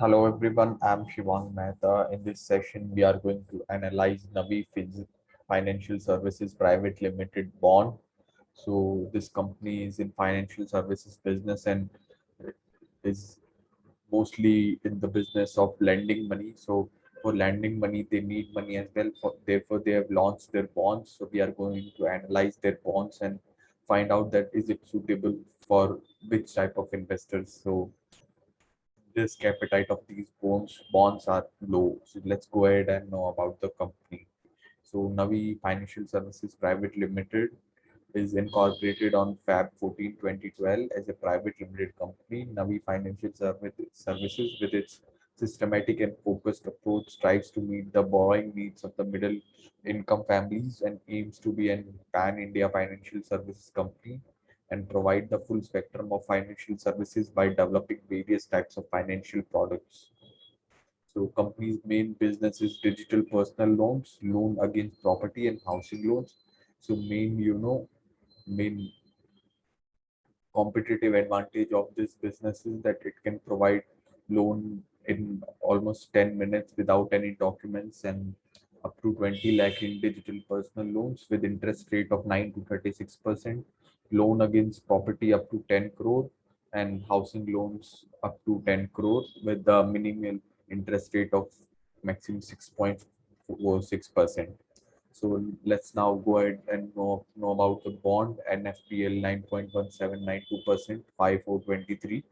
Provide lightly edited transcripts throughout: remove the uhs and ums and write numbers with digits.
Hello everyone, I'm Shivang Mehta. In this session, we are going to analyze Navi Financial Services Private Limited Bond. So this company is in financial services business and is mostly in the business of lending money. So for lending money, they need money as well. Therefore, they have launched their bonds. So we are going to analyze their bonds and find out that is it suitable for which type of investors. So risk appetite of these bonds are low. So let's go ahead and know about the company. So Navi Financial Services Private Limited is incorporated on Feb 14, 2012 as a private limited company. Navi Financial Services, with its systematic and focused approach, strives to meet the borrowing needs of the middle income families and aims to be an pan-India financial services company and provide the full spectrum of financial services by developing various types of financial products. So company's main business is digital personal loans, loan against property and housing loans. So main competitive advantage of this business is that it can provide loan in almost 10 minutes without any documents and up to 20 lakh in digital personal loans with interest rate of 9 to 36%, loan against property up to 10 crore and housing loans up to 10 crore with the minimal interest rate of maximum 6.46%. So let's now go ahead and know about the bond NFPL 9.1792%, 5423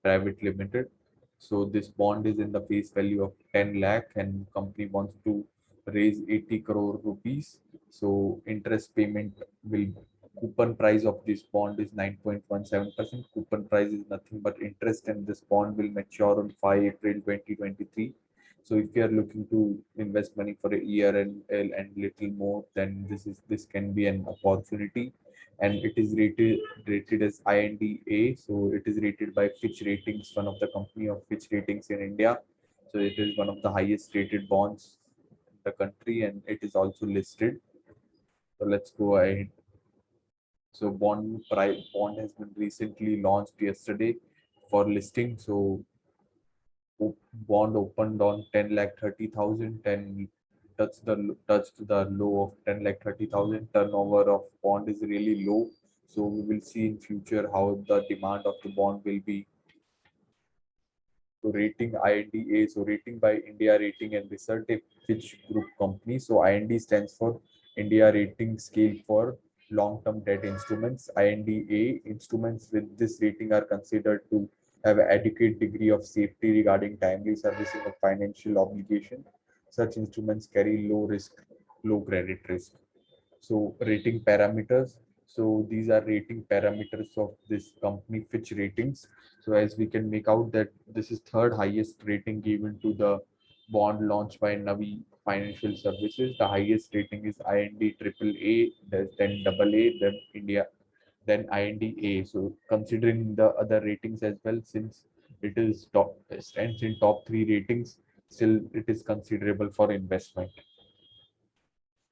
private limited. So this bond is in the face value of 10 lakh and company wants to raise 80 crore rupees. So interest payment will coupon price of this bond is 9.17%. Coupon price is nothing but interest and this bond will mature on 5 April 2023. So if you are looking to invest money for a year and little more, then this can be an opportunity and it is rated as INDA. So it is rated by Fitch Ratings, one of the company of Fitch Ratings in India. So it is one of the highest rated bonds in the country, and it is also listed. So let's go ahead. So bond has been recently launched yesterday for listing. So bond opened on 10 lakh 30,000 and touched the low of 10 lakh 30,000. Turnover of bond is really low. So we will see in future how the demand of the bond will be. So rating INDA, so rating by India Rating and Research, a Fitch Group company. So IND stands for India Rating Scale for long-term debt instruments. INDA instruments with this rating are considered to have adequate degree of safety regarding timely servicing of financial obligation. Such instruments carry low risk, low credit risk. So rating parameters. So these are rating parameters of this company Fitch Ratings. So as we can make out that this is third highest rating given to the bond launched by Navi Financial Services. The highest rating is IND triple A, then double A, then India, then INDA. So considering the other ratings as well, since it is top stands in top three ratings, still it is considerable for investment.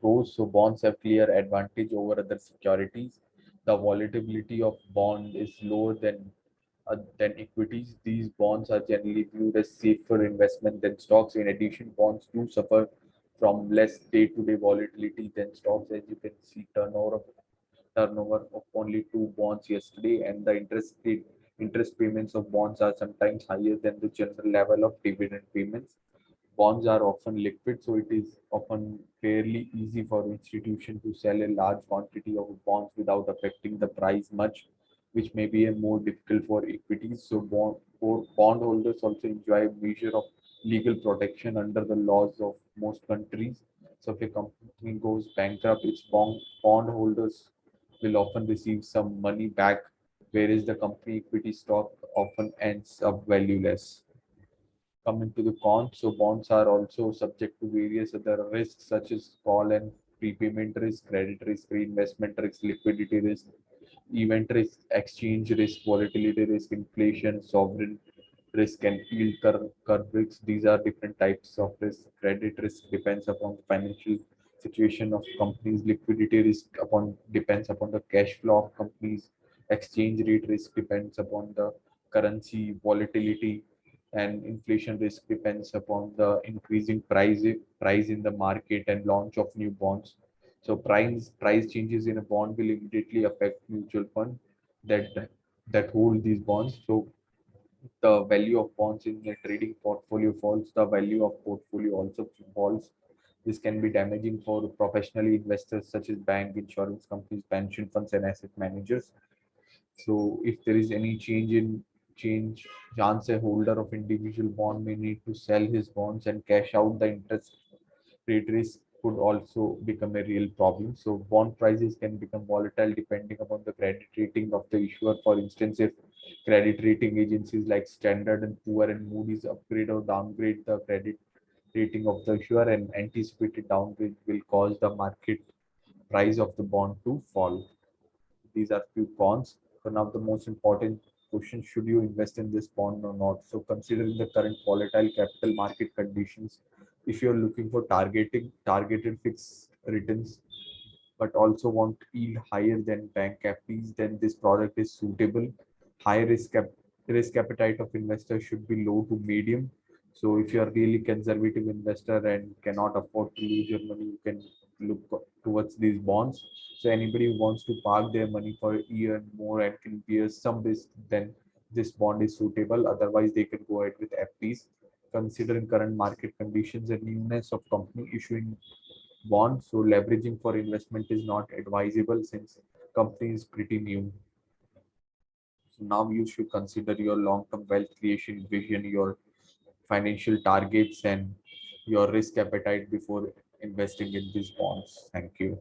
Pros, so bonds have clear advantage over other securities. The volatility of bond is lower than equities. These bonds are generally viewed as safer investment than stocks. In addition, bonds do suffer from less day-to-day volatility than stocks. As you can see, turnover of only two bonds yesterday, and the interest payments of bonds are sometimes higher than the general level of dividend payments. Bonds are often liquid, so it is often fairly easy for institution to sell a large quantity of bonds without affecting the price much, which may be a more difficult for equities. So bondholders also enjoy a measure of legal protection under the laws of most countries. So if a company goes bankrupt, its bondholders will often receive some money back, whereas the company equity stock often ends up valueless. Coming to the cons, so bonds are also subject to various other risks such as call and prepayment risk, credit risk, reinvestment risk, liquidity risk, event risk, exchange risk, volatility risk, inflation, sovereign risk, and curve risk. These are different types of risk. Credit risk depends upon the financial situation of companies. Liquidity risk upon depends upon the cash flow of companies. Exchange rate risk depends upon the currency volatility and inflation risk depends upon the increasing price in the market and launch of new bonds. So price changes in a bond will immediately affect mutual fund that that hold these bonds. So the value of bonds in the trading portfolio falls, the value of portfolio also falls. This can be damaging for professional investors such as bank, insurance companies, pension funds, and asset managers. So if there is any change, chance a holder of individual bond may need to sell his bonds and cash out. The interest rate risk could also become a real problem. So bond prices can become volatile depending upon the credit rating of the issuer. For instance, if credit rating agencies like Standard and Poor and Moody's upgrade or downgrade the credit rating of the issuer, and anticipated downgrade will cause the market price of the bond to fall. These are few cons. So now the most important question, should you invest in this bond or not? So considering the current volatile capital market conditions, if you're looking for targeted fixed returns, but also want yield higher than bank FDs, then this product is suitable. High risk appetite of investors should be low to medium. So if you are really conservative investor and cannot afford to lose your money, you can look towards these bonds. So anybody who wants to park their money for a year and more and can bear some risk, then this bond is suitable. Otherwise, they can go ahead with FDs. Considering current market conditions and newness of company issuing bonds, so leveraging for investment is not advisable since company is pretty new. So now you should consider your long-term wealth creation vision, your financial targets, and your risk appetite before investing in these bonds. Thank you.